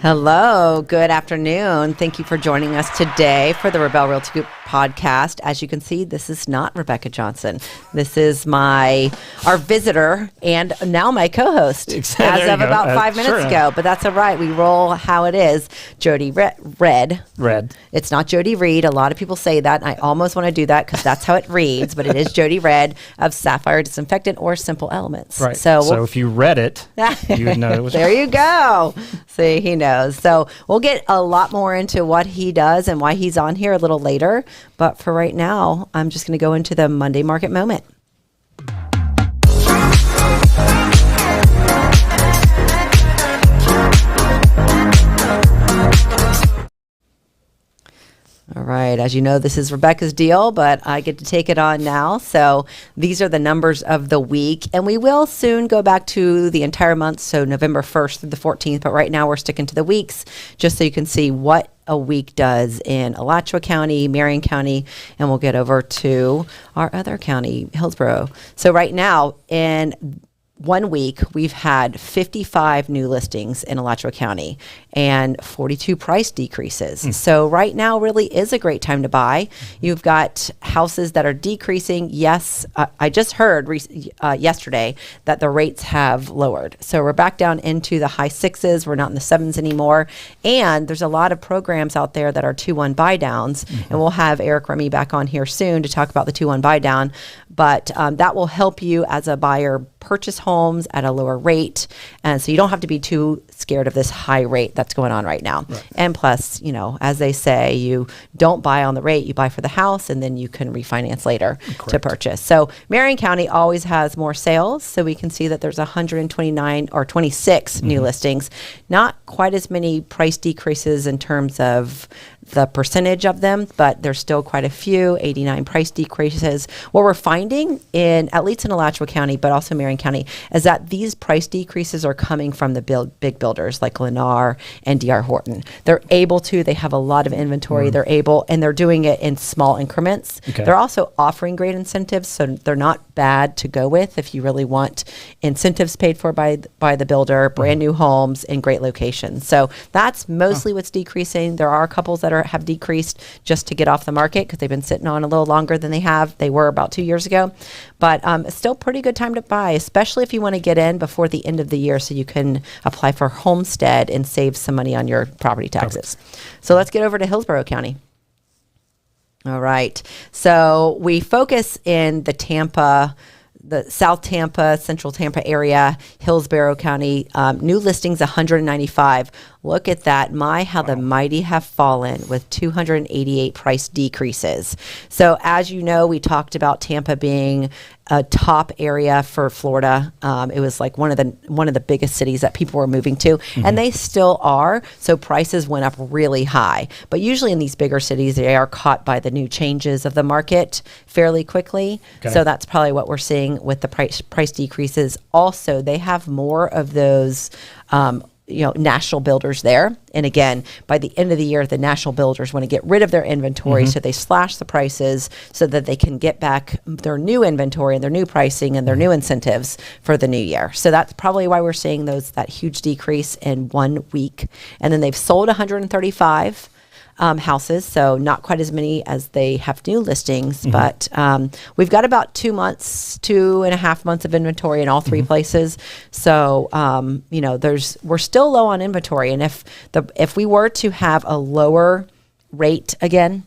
Hello, good afternoon. Thank you for joining us today for the Rabell Realty Group podcast. As you can see, this is not Rebecca Johnson. This is our visitor and now my co-host as of about 5 minutes ago. But that's all right. We roll how it is. Jody Red. It's not Jody Reed. A lot of people say that. And I almost want to do that because that's how it reads. But it is Jody Red of Sapphire Disinfectant or Simple Elements. Right. So if you read it, you would know it was. There you go. See, he knows. So we'll get a lot more into what he does and why he's on here a little later. But for right now, I'm just going to go into the Monday market moment. All right. As you know, this is Rebecca's deal, but I get to take it on now. So these are the numbers of the week, and we will soon go back to the entire month, so November 1st through the 14th. But right now we're sticking to the weeks just so you can see what a week does in Alachua County, Marion County, and we'll get over to our other county, Hillsborough. So right now in 1 week, we've had 55 new listings in Alachua County and 42 price decreases. So right now really is a great time to buy. You've got houses that are decreasing. Yes, I just heard yesterday that the rates have lowered. So we're back down into the high sixes. We're not in the sevens anymore. And there's a lot of programs out there that are 2-1 buy downs. And we'll have Eric Remy back on here soon to talk about the 2-1 buy down. But that will help you as a buyer purchase homes at a lower rate. And so you don't have to be too scared of this high rate that's going on right now. Right. And plus, you know, as they say, you don't buy on the rate, you buy for the house, and then you can refinance later to purchase. So Marion County always has more sales. So we can see that there's 129 or 26 new listings, not quite as many price decreases in terms of the percentage of them, but there's still quite a few, 89 price decreases. What we're finding in, at least in Alachua County, but also Marion County, is that these price decreases are coming from the big builders like Lennar and D.R. Horton. They're able to, they have a lot of inventory, they're able, and they're doing it in small increments. They're also offering great incentives, so they're not bad to go with if you really want incentives paid for by the builder, brand new homes in great locations. So that's mostly what's decreasing. There are couples that have decreased just to get off the market because they've been sitting on a little longer than they were about 2 years ago. But it's still a pretty good time to buy, especially if you want to get in before the end of the year so you can apply for homestead and save some money on your property taxes. So let's get over to Hillsborough County. All right. So we focus in the South Tampa, Central Tampa area, Hillsborough County, new listings 195. Look at that. How the mighty have fallen with 288 price decreases. So as you know, we talked about Tampa being a top area for Florida. It was like one of the biggest cities that people were moving to, and they still are. So prices went up really high. But usually in these bigger cities, they are caught by the new changes of the market fairly quickly. So that's probably what we're seeing with the price decreases. Also, they have more of those national builders there. And again, by the end of the year, the national builders want to get rid of their inventory. So they slash the prices so that they can get back their new inventory and their new pricing and their new incentives for the new year. So that's probably why we're seeing that huge decrease in 1 week. And then they've sold 135 houses, so not quite as many as they have new listings, but we've got about 2.5 months of inventory in all three places. So we're still low on inventory, and if we were to have a lower rate again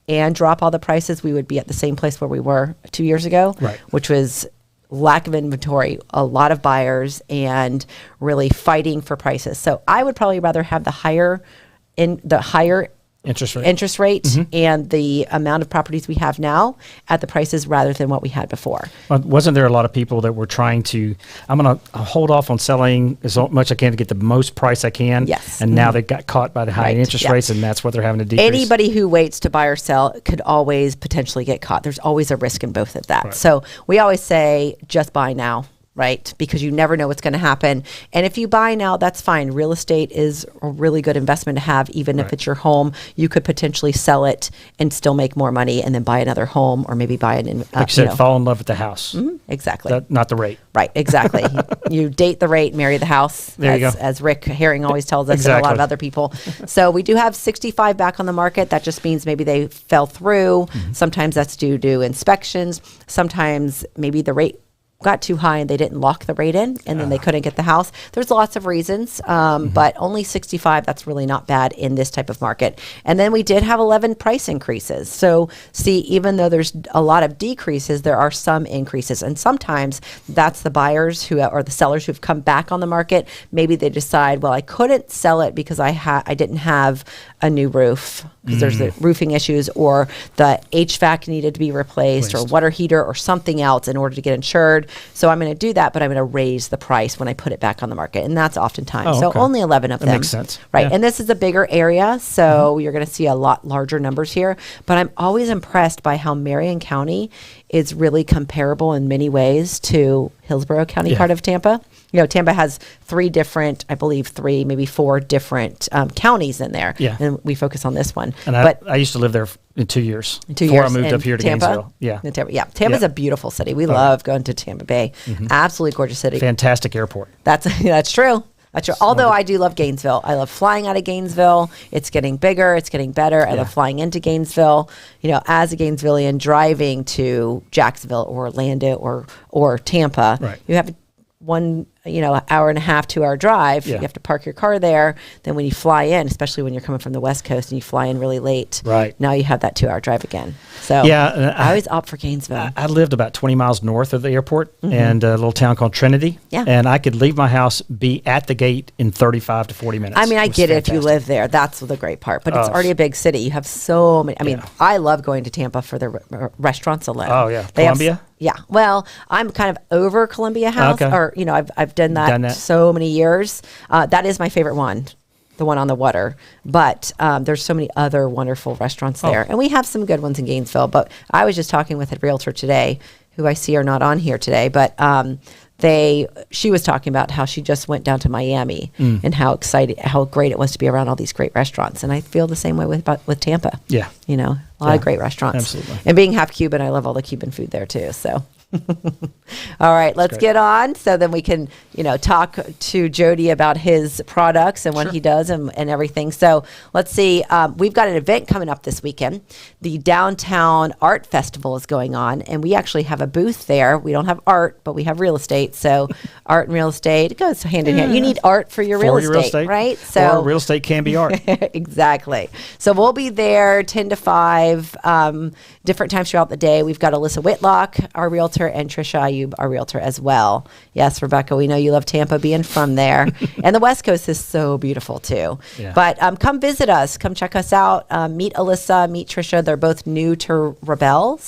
and drop all the prices, we would be at the same place where we were 2 years ago, which was lack of inventory, a lot of buyers, and really fighting for prices. So I would probably rather have the higher interest rate and the amount of properties we have now at the prices rather than what we had before. Well, wasn't there a lot of people that were trying to, I'm going to hold off on selling as much I can to get the most price I can. Yes. And now they got caught by the high interest rates, and that's what they're having to decrease. Anybody who waits to buy or sell could always potentially get caught. There's always a risk in both of that. So we always say just buy now right? Because you never know what's going to happen. And if you buy now, that's fine. Real estate is a really good investment to have, even if it's your home. You could potentially sell it and still make more money and then buy another home, or maybe buy it in. Like you said, fall in love with the house. Exactly. Not the rate. Right, exactly. You date the rate, marry the house, There you go. as Rick Herring always tells us, and a lot Exactly. of other people. So we do have 65 back on the market. That just means maybe they fell through. Sometimes that's due to inspections. Sometimes maybe the rate got too high and they didn't lock the rate in, and then they couldn't get the house. There's lots of reasons, but only 65, that's really not bad in this type of market. And then we did have 11 price increases. So see, even though there's a lot of decreases, there are some increases. And sometimes that's the buyers who, or the sellers who've come back on the market. Maybe they decide, well, I couldn't sell it because I didn't have a new roof, because there's the roofing issues, or the HVAC needed to be replaced, or water heater, or something else in order to get insured. So I'm going to do that, but I'm going to raise the price when I put it back on the market. And that's oftentimes. So only 11 of them. That makes sense. Right. Yeah. And this is a bigger area, so you're going to see a lot larger numbers here. But I'm always impressed by how Marion County is really comparable in many ways to Hillsborough County, part of Tampa. You know, Tampa has maybe four different counties in there. Yeah. And we focus on this one. And I used to live there in 2 years. Before I moved up here to Tampa? Gainesville. Yeah. In Tampa. Yeah. Tampa's a beautiful city. We love going to Tampa Bay. Absolutely gorgeous city. Fantastic airport. That's true. That's true. Although I do love Gainesville. I love flying out of Gainesville. It's getting bigger. It's getting better. I love flying into Gainesville. You know, as a Gainesvillian, driving to Jacksonville or Orlando or Tampa, you have one, hour and a half, 2 hour drive. You have to park your car there. Then when you fly in, especially when you're coming from the West Coast and you fly in really late, now you have that 2 hour drive again. So I always opt for Gainesville. I lived about 20 miles north of the airport and a little town called Trinity. Yeah. And I could leave my house, be at the gate in 35 to 40 minutes. I mean, I get it if you live there. That's the great part. But it's already a big city. You have so many. I mean, I love going to Tampa for the restaurants alone. Oh, yeah. They Columbia? Yeah. Well, I'm kind of over Columbia House, or, I've done that so many years. That is my favorite one, the one on the water. But there's so many other wonderful restaurants there. And we have some good ones in Gainesville. But I was just talking with a realtor today, who I see are not on here today, but she was talking about how she just went down to Miami and how great it was to be around all these great restaurants. And I feel the same way with Tampa. Yeah. A lot of great restaurants. Absolutely. And being half Cuban, I love all the Cuban food there too. So. All right, let's get on. So then we can, talk to Jody about his products and what he does and everything. So let's see. We've got an event coming up this weekend. The Downtown Art Festival is going on, and we actually have a booth there. We don't have art, but we have real estate. So art and real estate, it goes hand in hand. You need art for your real estate, right? So real estate can be art. Exactly. So we'll be there 10 to 5, different times throughout the day. We've got Alyssa Whitlock, our realtor, and Trisha Ayub, our realtor as well. Yes, Rebecca, we know you love Tampa, being from there. And the West Coast is so beautiful too. Yeah. But come visit us. Come check us out. Meet Alyssa, meet Trisha. They're both new to Rabell.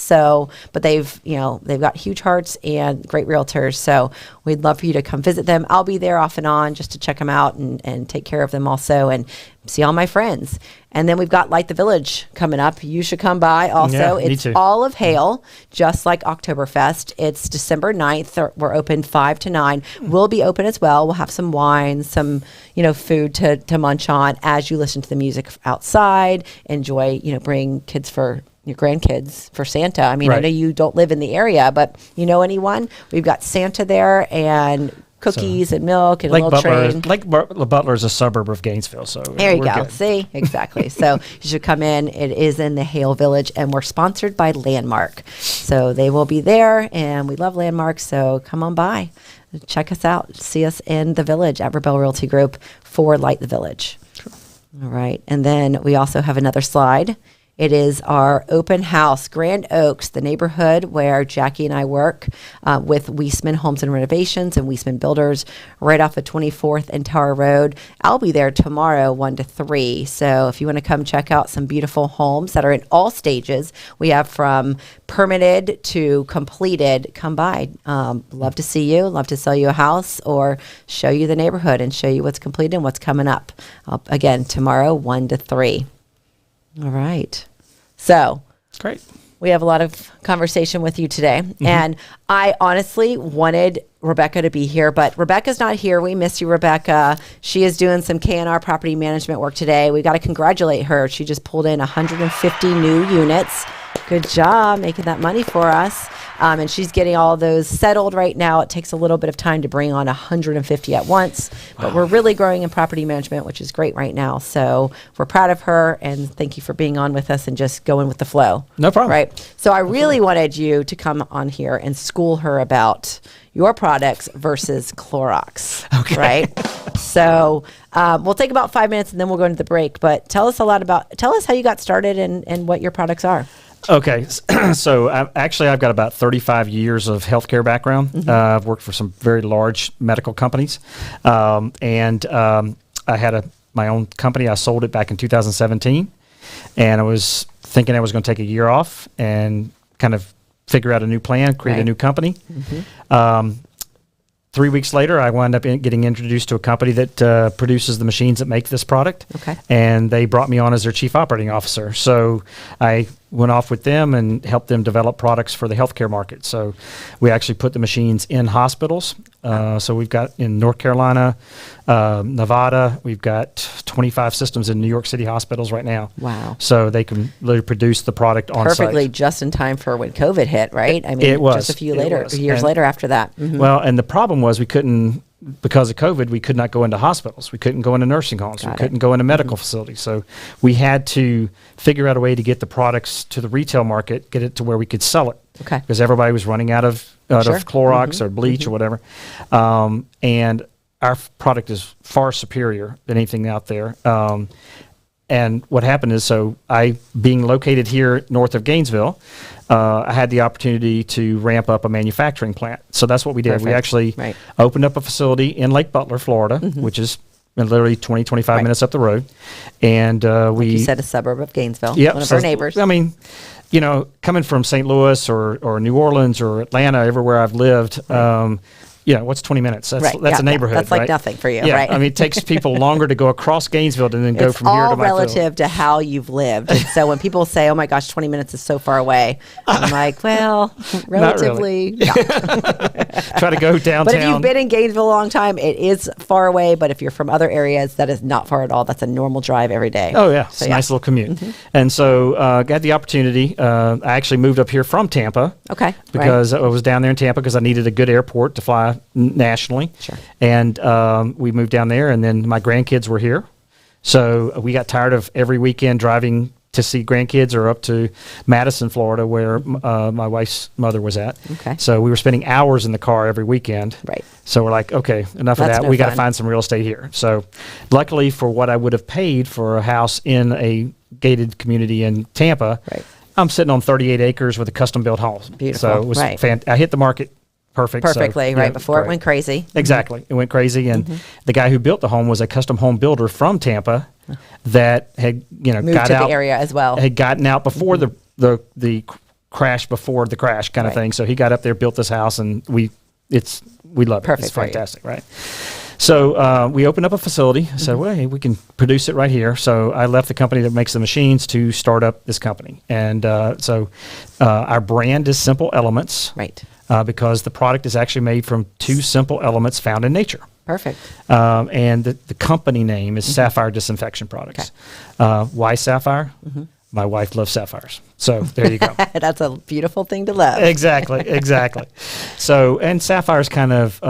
But they've got huge hearts and great realtors. So we'd love for you to come visit them. I'll be there off and on just to check them out and take care of them also, and see all my friends. And then we've got Light the Village coming up. You should come by also. It's all of hail, just like Oktoberfest. It's December 9th. We're open 5 to 9. We'll be open as well. We'll have some wine, some, food to munch on as you listen to the music outside. Enjoy, bring kids for your grandkids for Santa. I mean, I know you don't live in the area, but you know anyone? We've got Santa there, and cookies and milk and a little train. Butler is a suburb of Gainesville, so there you go. Good. See, exactly. So you should come in. It is in the Hale Village, and we're sponsored by Landmark, so they will be there, and we love Landmark. So come on by, check us out, see us in the Village at Rabell Realty Group for Light the Village. Sure. All right, and then we also have another slide. It is our open house, Grand Oaks, the neighborhood where Jackie and I work with Weisman Homes and Renovations and Weisman Builders, right off of 24th and Tower Road. I'll be there tomorrow, 1 to 3. So if you want to come check out some beautiful homes that are in all stages, we have from permitted to completed, come by. Love to see you, love to sell you a house or show you the neighborhood and show you what's completed and what's coming up. Again, tomorrow, 1 to 3. All right. So great. We have a lot of conversation with you today. And I honestly wanted Rebecca to be here, but Rebecca's not here. We miss you, Rebecca. She is doing some K&R property management work today. We got to congratulate her. She just pulled in 150 new units. Good job making that money for us. And she's getting all those settled right now. It takes a little bit of time to bring on 150 at once, but we're really growing in property management, which is great right now. So we're proud of her, and thank you for being on with us and just going with the flow. No problem. Right. So I really wanted you to come on here and school her about your products versus Clorox. Okay. Right. So we'll take about 5 minutes and then we'll go into the break. But tell us how you got started and what your products are. Okay, so I've got about 35 years of healthcare background. I've worked for some very large medical companies, and I had my own company. I sold it back in 2017, and I was thinking I was going to take a year off and kind of figure out a new plan, create a new company. 3 weeks later, I wound up getting introduced to a company that produces the machines that make this product. Okay. And they brought me on as their chief operating officer. So I went off with them and helped them develop products for the healthcare market. So we actually put the machines in hospitals. So we've got in North Carolina, Nevada, we've got 25 systems in New York City hospitals right now. Wow. So they can literally produce the product on site. Perfectly just in time for when COVID hit, right? I mean, it was. Just a few years later after that. Well, and the problem was because of COVID, we could not go into hospitals. We couldn't go into nursing homes. We couldn't go into medical facilities. So we had to figure out a way to get the products to the retail market, get it to where we could sell it. Okay. Because everybody was running out of Clorox or bleach or whatever. And our product is far superior than anything out there. And what happened is, being located here north of Gainesville, I had the opportunity to ramp up a manufacturing plant. So that's what we did. Perfect. We actually opened up a facility in Lake Butler, Florida, which is literally 20, 25 minutes up the road. And like you said, a suburb of Gainesville, one of our neighbors. I mean, coming from St. Louis or New Orleans or Atlanta, everywhere I've lived, what's 20 minutes? That's a neighborhood. That's like nothing for you, yeah, right? I mean, it takes people longer to go across Gainesville than go from here to my It's all relative to how you've lived. And so when people say, oh my gosh, 20 minutes is so far away, I'm like, well, relatively not. Try to go downtown. But if you've been in Gainesville a long time, it is far away. But if you're from other areas, that is not far at all. That's a normal drive every day. Oh, yeah. It's a nice little commute. And so got the opportunity. I actually moved up here from Tampa. Okay. Because I was down there in Tampa because I needed a good airport to fly nationally. Sure. And we moved down there, and then my grandkids were here. So we got tired of every weekend driving to see grandkids or up to Madison, Florida, where my wife's mother was at. Okay. So we were spending hours in the car every weekend. Right. So we're like, okay, enough of that. We got to find some real estate here. So luckily for what I would have paid for a house in a gated community in Tampa, I'm sitting on 38 acres with a custom built home. Beautiful. So it was I hit the market perfectly, before it went crazy. Exactly. It went crazy. And the guy who built the home was a custom home builder from Tampa that had, moved got to out the area as well. Had gotten out before the crash, before the crash kind of thing. So he got up there, built this house, and we love it. Perfect. It's fantastic, right? So we opened up a facility. So well, hey, we can produce it right here. So I left the company that makes the machines to start up this company. And so our brand is Simple Elements. Right. Because the product is actually made from two simple elements found in nature. Perfect. And the company name is Sapphire Disinfection Products. Okay. Why Sapphire? My wife loves sapphires. So there you go. That's a beautiful thing to love. Exactly. So, and sapphire is kind of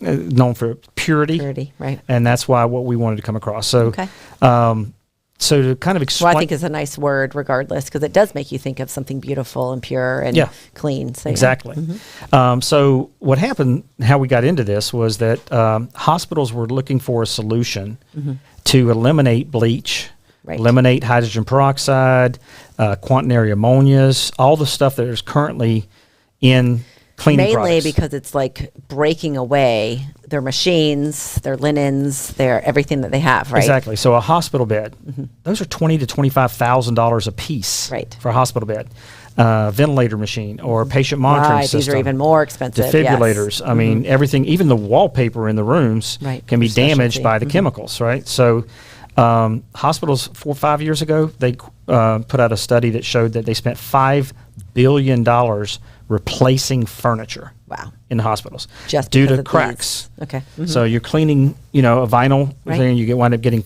known for purity. Purity, right. And that's what we wanted to come across. So, so to kind of explain. Well, I think it's a nice word regardless, because it does make you think of something beautiful and pure and clean. So, exactly. So what happened, how we got into this was that hospitals were looking for a solution to eliminate bleach, eliminate hydrogen peroxide, quaternary ammonias, all the stuff that is currently in cleaning products. Mainly because it's like breaking away their machines, their linens, their everything that they have, right? Exactly. So a hospital bed, those are $20,000 to $25,000 a piece for a hospital bed. Ventilator machine or patient monitoring system. These are even more expensive. Defibrillators. I mean, everything, even the wallpaper in the rooms can be damaged by the chemicals, right? So hospitals 4 or 5 years ago, they put out a study that showed that they spent $5 billion replacing furniture. Wow. In the hospitals, Just due because to of cracks. these. Okay. Mm-hmm. So you're cleaning, a vinyl Right. thing, you wind up getting,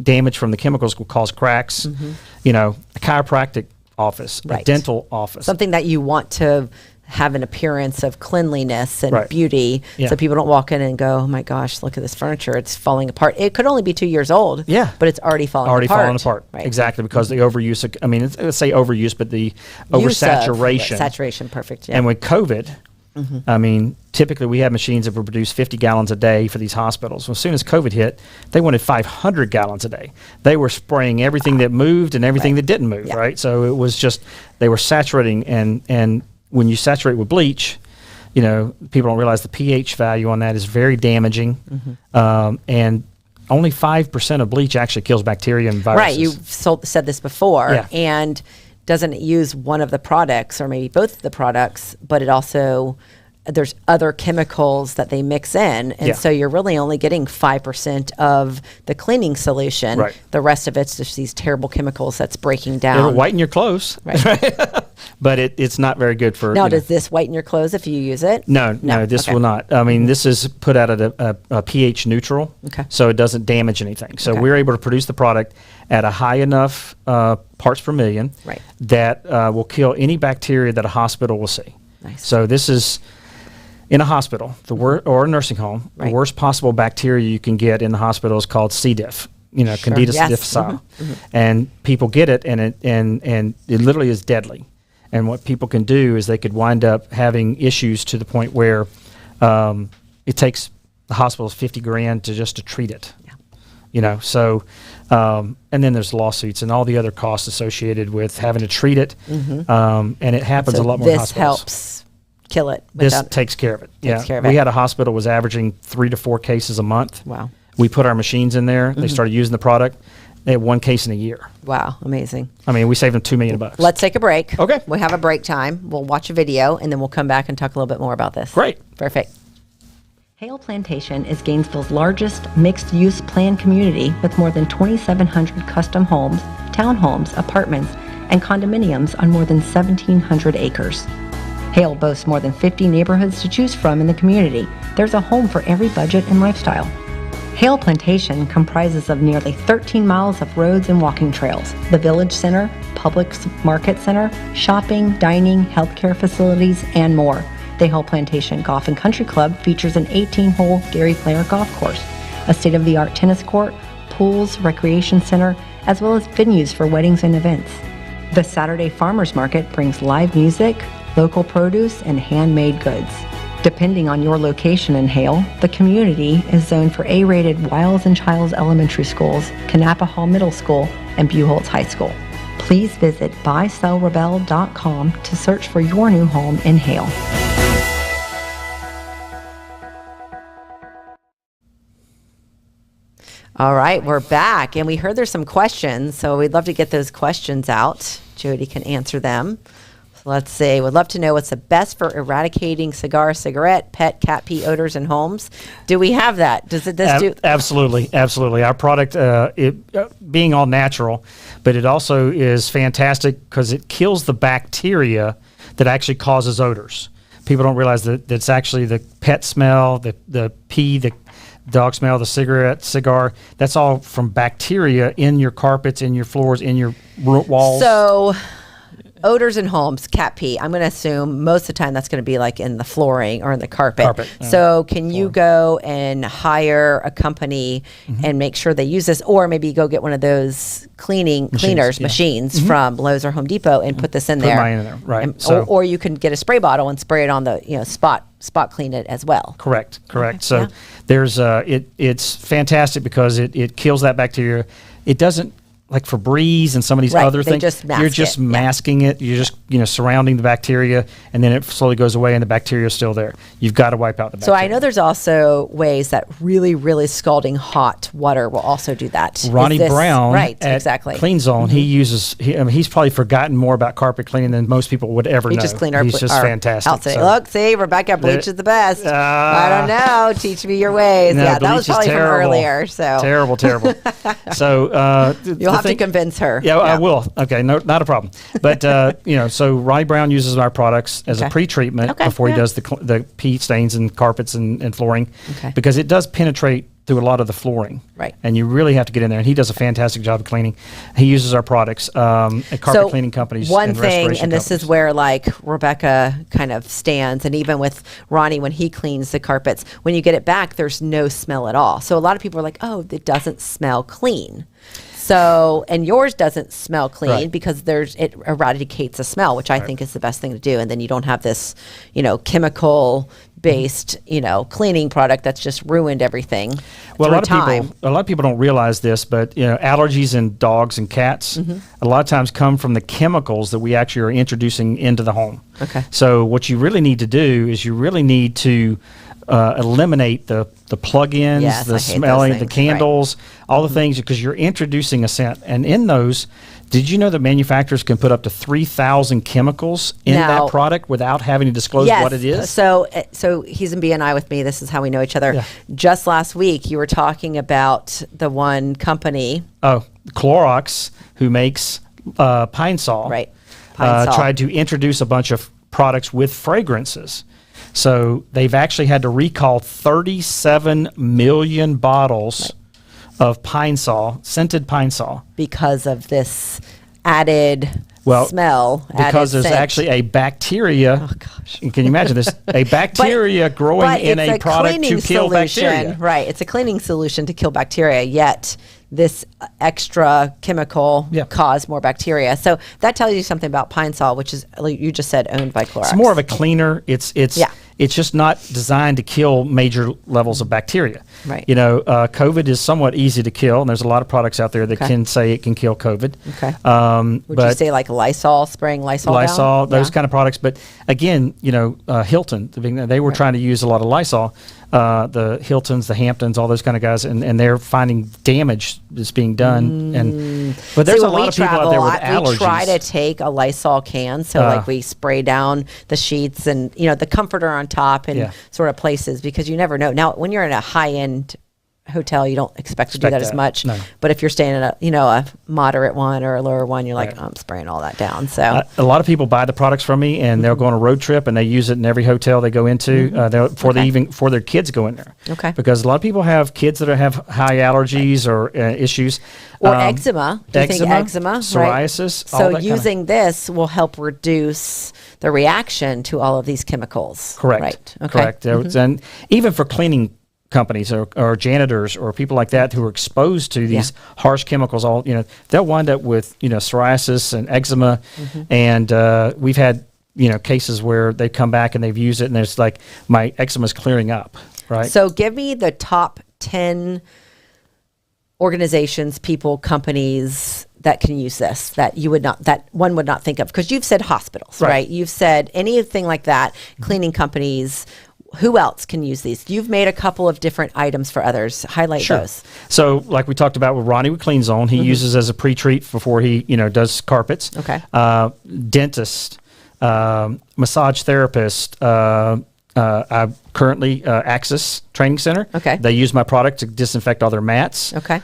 damage from the chemicals will cause cracks. A chiropractic office, a Right. dental office. Something that you want to have an appearance of cleanliness and Right. beauty, Yeah. so people don't walk in and go, "Oh my gosh, look at this furniture! It's falling apart." It could only be 2 years old, Yeah. but it's already falling apart. Right. Exactly, because the overuse. Let's say overuse, but the Use of- oversaturation. Saturation, perfect. Yeah. And with COVID, typically we have machines that would produce 50 gallons a day for these hospitals. Well, as soon as COVID hit, they wanted 500 gallons a day. They were spraying everything that moved and everything Right. that didn't move, Yeah. right? So it was just, they were saturating. And when you saturate with bleach, people don't realize the pH value on that is very damaging. And only 5% of bleach actually kills bacteria and viruses. Right. You've said this before. Yeah. And doesn't it use one of the products or maybe both of the products, but it also, there's other chemicals that they mix in. And Yeah. so you're really only getting 5% of the cleaning solution. Right. The rest of it's just these terrible chemicals that's breaking It'll down. whiten your clothes, Right. but it's not very good for. Now, does this whiten your clothes if you use it? No, this Okay. will not. I mean, this is put out at a pH neutral, Okay. so it doesn't damage anything. So Okay. we're able to produce the product at a high enough parts per million Right. that will kill any bacteria that a hospital will see. Nice. So this is in a hospital, or a nursing home. Right. The worst possible bacteria you can get in the hospital is called C. diff. Candida Yes. difficile, and people get it, and it literally is deadly. And what people can do is they could wind up having issues to the point where it takes the hospitals $50,000 to treat it. Yeah. And then there's lawsuits and all the other costs associated with having to treat it. And it happens So a lot more in this hospitals. helps kill it. This without- takes care of it. Takes care of We it. had a hospital was averaging 3 to 4 cases a month. Wow. We put our machines in there. They started using the product. They had 1 case in a year. Wow. Amazing. I mean, we saved them $2 million. Let's take a break. Okay. We have a break time. We'll watch a video and then we'll come back and talk a little bit more about this. Great. Perfect. Hale Plantation is Gainesville's largest mixed-use planned community with more than 2,700 custom homes, townhomes, apartments, and condominiums on more than 1,700 acres. Hale boasts more than 50 neighborhoods to choose from in the community. There's a home for every budget and lifestyle. Hale Plantation comprises of nearly 13 miles of roads and walking trails, the Village Center, Public Market Center, shopping, dining, healthcare facilities, and more. The Hale Plantation Golf and Country Club features an 18-hole Gary Player golf course, a state-of-the-art tennis court, pools, recreation center, as well as venues for weddings and events. The Saturday Farmers Market brings live music, local produce, and handmade goods. Depending on your location in Hale, the community is zoned for A-rated Wiles and Childs Elementary Schools, Kanapa Hall Middle School, and Buchholz High School. Please visit buysellrebell.com to search for your new home in Hale. All right, we're back, and we heard there's some questions, so we'd love to get those questions out. Jody can answer them. So let's see. Would love to know what's the best for eradicating cigar, cigarette, pet, cat pee odors in homes. Do we have that? Does it this do? Absolutely. Our product, being all natural, but it also is fantastic because it kills the bacteria that actually causes odors. People don't realize that it's actually the pet smell, the pee, the dog smell, the cigar. That's all from bacteria in your carpets, in your floors, in your walls. So, odors in homes, cat pee. I'm going to assume most of the time that's going to be like in the flooring or in the carpet. So can you go and hire a company and make sure they use this, or maybe go get one of those machines from Lowe's or Home Depot and put this in there. Mine in there, right. And, or you can get a spray bottle and spray it on the spot clean it as well. Correct. Okay, So yeah. there's it's fantastic because it kills that bacteria. It doesn't, like Febreze and some of these Right, other they things, just mask you're just it, yeah. masking it. You're just surrounding the bacteria, and then it slowly goes away, and the bacteria is still there. You've got to wipe out the So bacteria. I know there's also ways that really, really scalding hot water will also do that. Ronnie Is this- Brown right, at exactly. Clean Zone, he uses. He's probably forgotten more about carpet cleaning than most people would ever We know. just clean our He's just our fantastic. house today. So- Look, see, Rebecca, bleach is the best. I don't know. Teach me your ways. No, Yeah, that was bleach is probably from terrible. earlier. So Terrible. So you'll have have to convince her. Yeah, I will. Okay, no, not a problem. But so Ronnie Brown uses our products as a pre-treatment before he does the pea stains and carpets and flooring, because it does penetrate through a lot of the flooring. Right. And you really have to get in there. And he does a fantastic job of cleaning. He uses our products at carpet cleaning companies. One thing, and this is where like Rebecca kind of stands, and even with Ronnie when he cleans the carpets, when you get it back, there's no smell at all. So a lot of people are like, oh, it doesn't smell clean. So, and yours doesn't smell clean because it eradicates a smell, which I think is the best thing to do. And then you don't have this, chemical based, cleaning product that's just ruined everything. Well, a lot of people don't realize this, but allergies in dogs and cats a lot of times come from the chemicals that we actually are introducing into the home. Okay. So what you really need to do is you really need to eliminate the plug-ins, the smelling, the candles, all the things, because you're introducing a scent. And in those, did you know that manufacturers can put up to 3,000 chemicals in that product without having to disclose what it is? So he's in BNI with me. This is how we know each other. Yeah. Just last week, you were talking about the one company. Oh, Clorox, who makes Pine Sol. Right. Pine Sol. Tried to introduce a bunch of products with fragrances. So they've actually had to recall 37 million bottles of Pine Sol, scented Pine Sol. Because of this added smell. Because there's actually a bacteria. Oh, gosh. Can you imagine this? A bacteria growing in a product to kill bacteria. Right. It's a cleaning solution to kill bacteria, yet this extra chemical caused more bacteria. So that tells you something about Pine Sol, which is, like you just said, owned by Clorox. It's more of a cleaner. It's just not designed to kill major levels of bacteria. Right. COVID is somewhat easy to kill, and there's a lot of products out there that can say it can kill COVID. Okay. Would you say like Lysol, spraying Lysol down? Those kind of products. But again, Hilton, they were trying to use a lot of Lysol. The Hiltons, the Hamptons, all those kind of guys, and they're finding damage that's being done. But there's a lot of people out there with allergies. We try to take a Lysol can, so like we spray down the sheets and the comforter on top and sort of places, because you never know. Now, when you're in a high-end hotel, you don't expect to do that as much. No. But if you're staying in a moderate one or a lower one, you're like, I'm spraying all that down. So a lot of people buy the products from me, and they'll go on a road trip and they use it in every hotel they go into before their kids go in there. Okay. Because a lot of people have kids that have high allergies or issues. Or eczema. Do you think eczema? Psoriasis. So using this will help reduce the reaction to all of these chemicals. Correct. Right. Okay. Correct. And even for cleaning companies or janitors or people like that who are exposed to these harsh chemicals, they'll wind up with psoriasis and eczema, and we've had cases where they come back and they've used it and there's like, my eczema is clearing up. Right. So give me the top 10 organizations, people, companies that can use this that one would not think of, because you've said hospitals, right? You've said anything like that, cleaning companies. Who else can use these? You've made a couple of different items for others. Highlight those. So like we talked about with Ronnie with Clean Zone, he uses as a pre-treat before he does carpets. Okay. Dentist, massage therapist, I currently Access Training Center. Okay. They use my product to disinfect all their mats. Okay.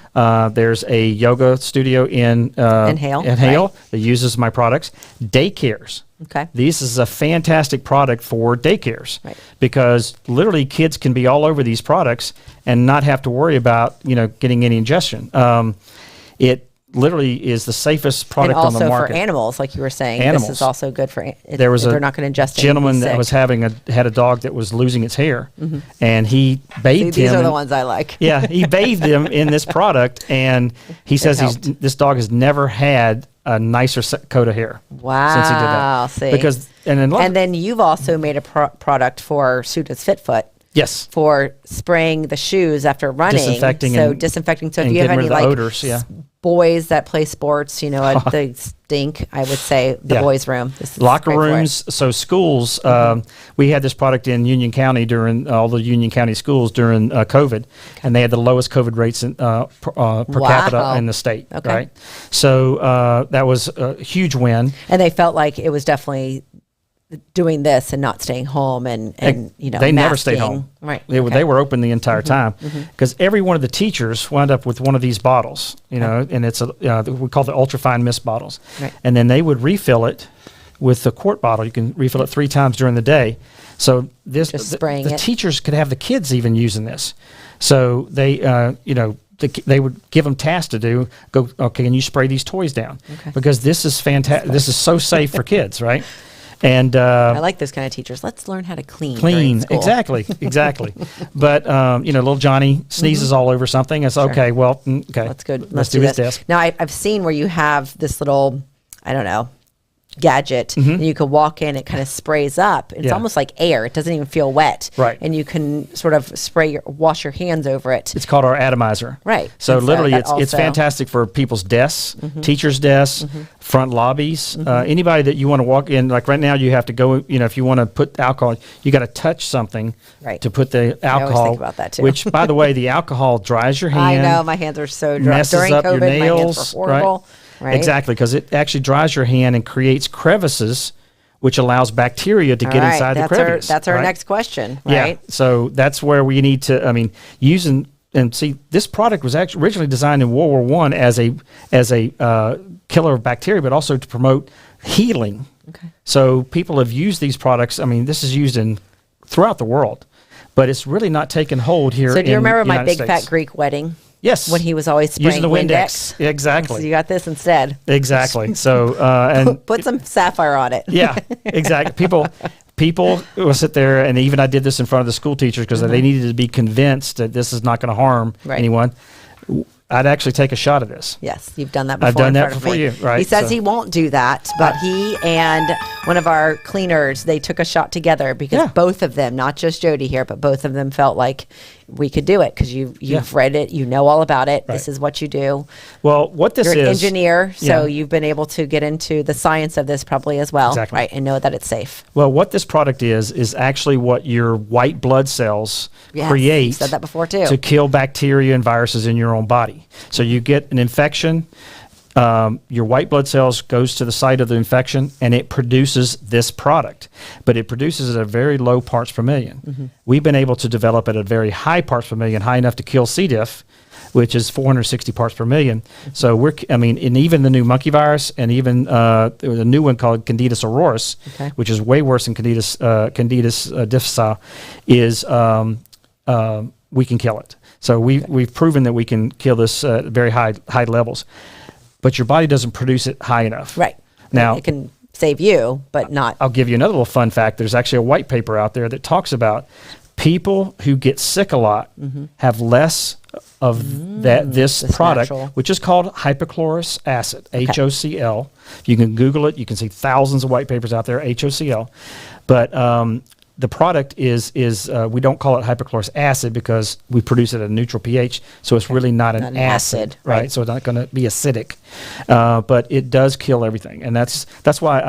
There's a yoga studio in Inhale that uses my products. Daycares. Okay. This is a fantastic product for daycares, because literally kids can be all over these products and not have to worry about getting any ingestion. It literally is the safest product on the market. And also for animals, like you were saying, this is also good for. There was they're not going to ingest it. Gentleman that was had a dog that was losing its hair, and he bathed him. These are the ones I like. Yeah, he bathed him in this product, and he says this dog has never had a nicer coat of hair. Wow! Since he did that. See, because and then you've also made a product for Suda's Fitfoot. Yes. For spraying the shoes after running. Disinfecting. So if you have any odors, boys that play sports, they stink, I would say, the boys' room. Locker rooms. So schools, we had this product in Union County during all the Union County schools during COVID, and they had the lowest COVID rates per capita in the state. Okay. Right. So that was a huge win. And they felt like it was definitely doing this and not staying home and they never stayed masking. home. Right. They were open the entire time because every one of the teachers wound up with one of these bottles, and it's we call the ultrafine mist bottles. Right. And then they would refill it with the quart bottle. You can refill it 3 times during the day. So this, Just spraying the it. teachers could have the kids even using this. So they, they would give them tasks to do. Go, okay, can you spray these toys down? Okay. Because this is fantastic. This is so safe for kids, right? And I like those kind of teachers. Let's learn how to clean. during school. Exactly. But little Johnny sneezes all over something. It's okay. Well, okay. That's good. Let's do his desk. Now I've seen where you have this little, I don't know, gadget, and you can walk in. It kind of sprays up. It's almost like air. It doesn't even feel wet. Right. And you can sort of wash your hands over it. It's called our atomizer. Right. So And literally, that it's also- fantastic for people's desks, teachers' desks, front lobbies, anybody that you want to walk in. Like right now, you have to go. If you want to put alcohol, you got to touch something Right. to put the alcohol. think about that, too. Which, by the way, the alcohol dries your I hand. know my hands are so dry. Messes During up COVID, your my hands nails. were horrible. Right. Exactly, because it actually dries your hand and creates crevices, which allows bacteria to get inside the crevice. That's our right? next question, right? Yeah. So that's where we need to. Using and see, this product was actually originally designed in World War One as a killer of bacteria, but also to promote healing. Okay. So people have used these products. This is used throughout the world, but it's really not taken hold here. So do you remember my United big States. fat Greek wedding? Yes. When he was always spraying using the Windex. So Exactly. you got this instead. Exactly. So and Put some sapphire on it. yeah, exactly. People will sit there, and even I did this in front of the school teachers because they needed to be convinced that this is not going to harm Right. anyone. I'd actually take a shot of this. Yes, you've done that before. I've done in that front of before me. you, right, He says so- he won't do that, but he and one of our cleaners, they took a shot together because Yeah. both of them, not just Jody here, but both of them felt like we could do it because you've read it, you know all about it. Right. This is what you do. Well, what this You're an is, engineer, so Yeah. you've been able to get into the science of this probably as well, Exactly. right? And know that it's safe. Well, what this product is actually what your white blood cells Yes, create. you said that before, too. To kill bacteria and viruses in your own body. So you get an infection. Your white blood cells goes to the site of the infection and it produces this product, but it produces at a very low parts per million. We've been able to develop at a very high parts per million, high enough to kill C. diff, which is 460 parts per million. So and even the new monkey virus and even the new one called Candida auroris, Okay. which is way worse than Candida difficile, is we can kill it. So we've proven that we can kill this at very high levels. But your body doesn't produce it high enough. Right. Now, it can save you, but not. I'll give you another little fun fact. There's actually a white paper out there that talks about people who get sick a lot have less of this product, natural. which is called hypochlorous acid, HOCl. You can Google it. You can see thousands of white papers out there, HOCl. But the product is we don't call it hypochlorous acid because we produce it at a neutral pH, so it's really not an acid, right? So it's not going to be acidic, but it does kill everything, and that's why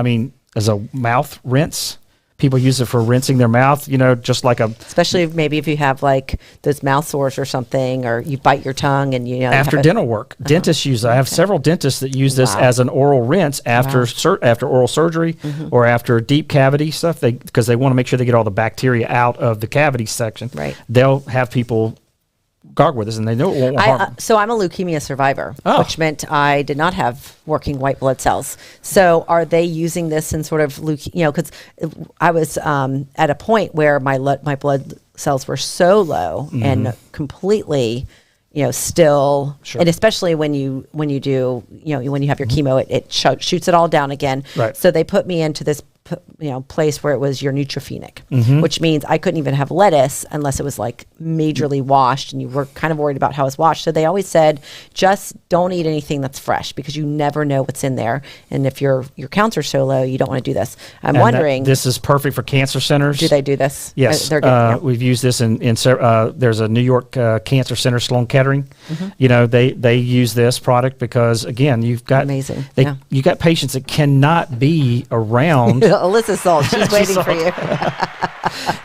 as a mouth rinse, people use it for rinsing their mouth, just like Especially maybe if you have like those mouth sores or something, or you bite your tongue and you after dental work. Dentists use it. I have several dentists that use this as an oral rinse after after oral surgery or after deep cavity stuff. Because they want to make sure they get all the bacteria out of the cavity section. Right. They'll have people gargle with this, and they know it won't harm them. So I'm a leukemia survivor, Oh. which meant I did not have working white blood cells. So are they using this in sort of because I was at a point where my blood cells were so low and completely, still, Sure. and especially when you do, when you have your chemo, it shoots it all down again. Right. So they put me into this place where it was your neutropenic, which means I couldn't even have lettuce unless it was like majorly washed, and you were kind of worried about how it's washed. So they always said, just don't eat anything that's fresh because you never know what's in there. And if your counts are so low, you don't want to do this. I'm And wondering, this is perfect for cancer centers. do they do this? Yes, They're good. Yeah. we've used this in there's a New York Cancer Center, Sloan Kettering. They use this product because again, you've got Amazing. You got patients that cannot be around Alyssa's sold. She's waiting for you.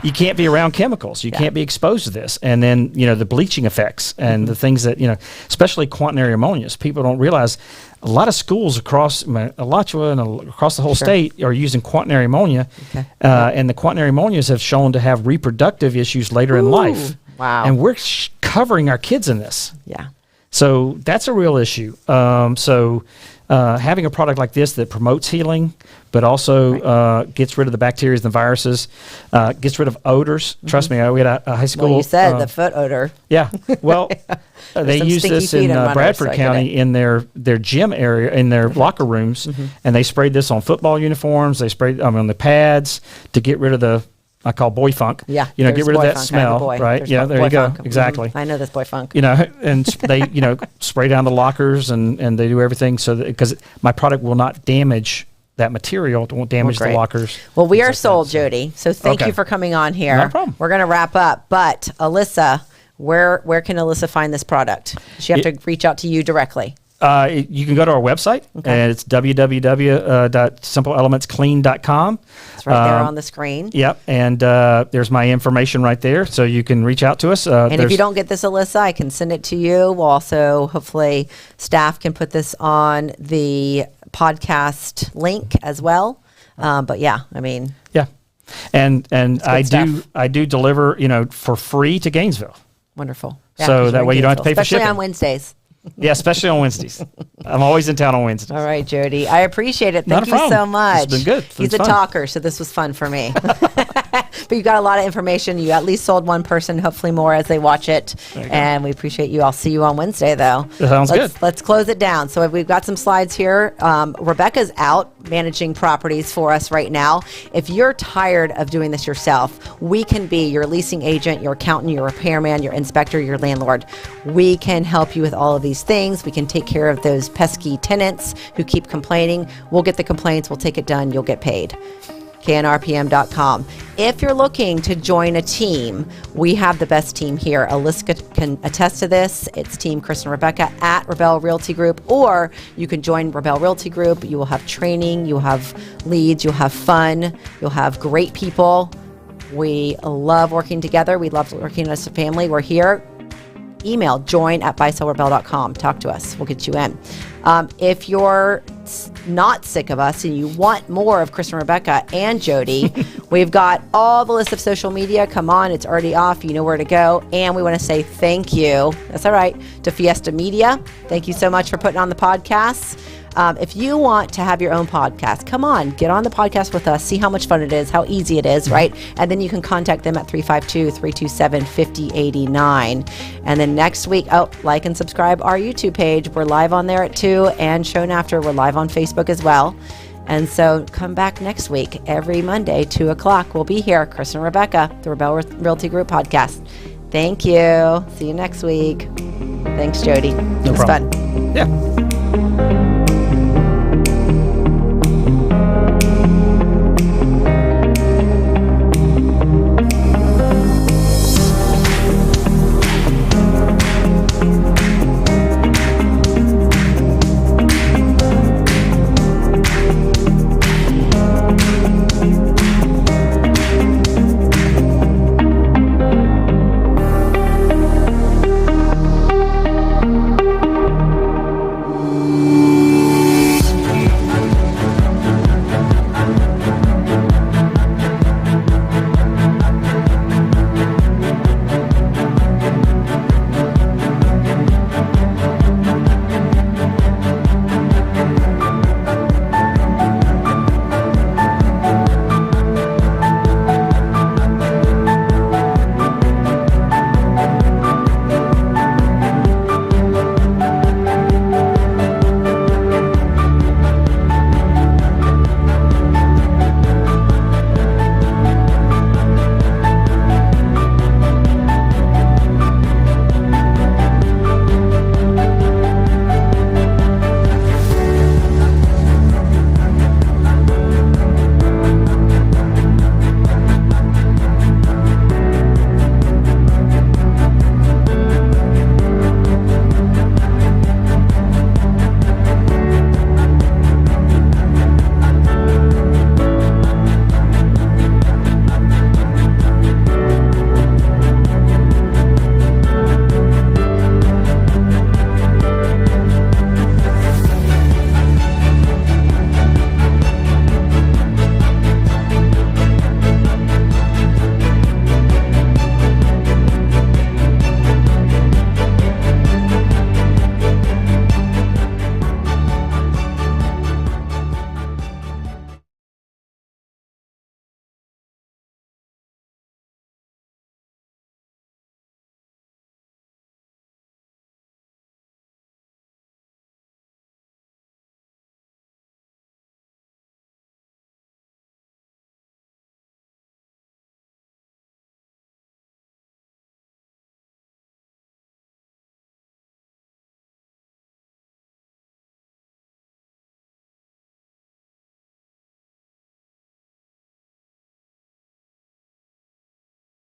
You can't be around chemicals. You can't be exposed to this. And then, the bleaching effects and the things that, especially quaternary ammonias. People don't realize a lot of schools across Alachua and across the whole state are using quaternary ammonia. Okay. And the quaternary ammonias have shown to have reproductive issues later in life. Wow. And we're covering our kids in this. Yeah. So that's a real issue. Having a product like this that promotes healing, but also gets rid of the bacteria and the viruses, gets rid of odors. Trust me, we had a high school. Well, you said the foot odor. Yeah. Well, they use this in Bradford County in their gym area, in their locker rooms, and they sprayed this on football uniforms. They sprayed on the pads to get rid of the, I call boy funk. Yeah. Get rid of that smell, right? There's there you go. Funk. Exactly. I know this boy funk. And they, spray down the lockers and they do everything so that, because my product will not damage that material. It won't damage the lockers. Well, we are sold, Jody. So thank you for coming on here. No problem. We're going to wrap up. But Alyssa, where can Alyssa find this product? Does she have to reach out to you directly? You can go to our website, and it's www.simpleelementsclean.com. It's right there on the screen. Yep, and there's my information right there, so you can reach out to us. And if you don't get this, Alyssa, I can send it to you. We'll also, hopefully, staff can put this on the podcast link as well. But yeah, yeah, and I stuff. do deliver, for free to Gainesville. Wonderful. Yeah, so that way you don't have to pay for shipping. Especially on Wednesdays. Yeah, especially on Wednesdays. I'm always in town on Wednesdays. All right, Jody. I appreciate it. Thank you so much. It's been good. He's a talker, so this was fun for me. But you got a lot of information. You at least sold one person, hopefully more as they watch it. And we appreciate you. I'll see you on Wednesday, though. Sounds good. Let's close it down. So we've got some slides here. Rebecca's out managing properties for us right now. If you're tired of doing this yourself, we can be your leasing agent, your accountant, your repairman, your inspector, your landlord. We can help you with all of these things. We can take care of those pesky tenants who keep complaining. We'll get the complaints. We'll take it done. You'll get paid. knrpm.com. If you're looking to join a team, we have the best team here. Alyssa can attest to this. It's Team Kristen and Rebecca at Rabell Realty Group, or you can join Rabell Realty Group. You will have training, you'll have leads, you'll have fun, you'll have great people. We love working together. We love working as a family. We're here. Email join@buysellrebell.com. Talk to us. We'll get you in. If you're not sick of us and you want more of Kristen, Rebecca, and Jody, we've got all the list of social media. Come on, it's already off. You know where to go. And we want to say thank you. That's all right. To Fiesta Media. Thank you so much for putting on the podcasts. If you want to have your own podcast, come on, get on the podcast with us. See how much fun it is, how easy it is, right? And then you can contact them at 352-327-5089. And then next week, like and subscribe our YouTube page. We're live on there at 2, and Shown After, we're live on Facebook as well. And so come back next week, every Monday, 2 o'clock. We'll be here, Kristen and Rebecca, the Rabell Realty Group podcast. Thank you. See you next week. Thanks, Jody. It was fun. Yeah.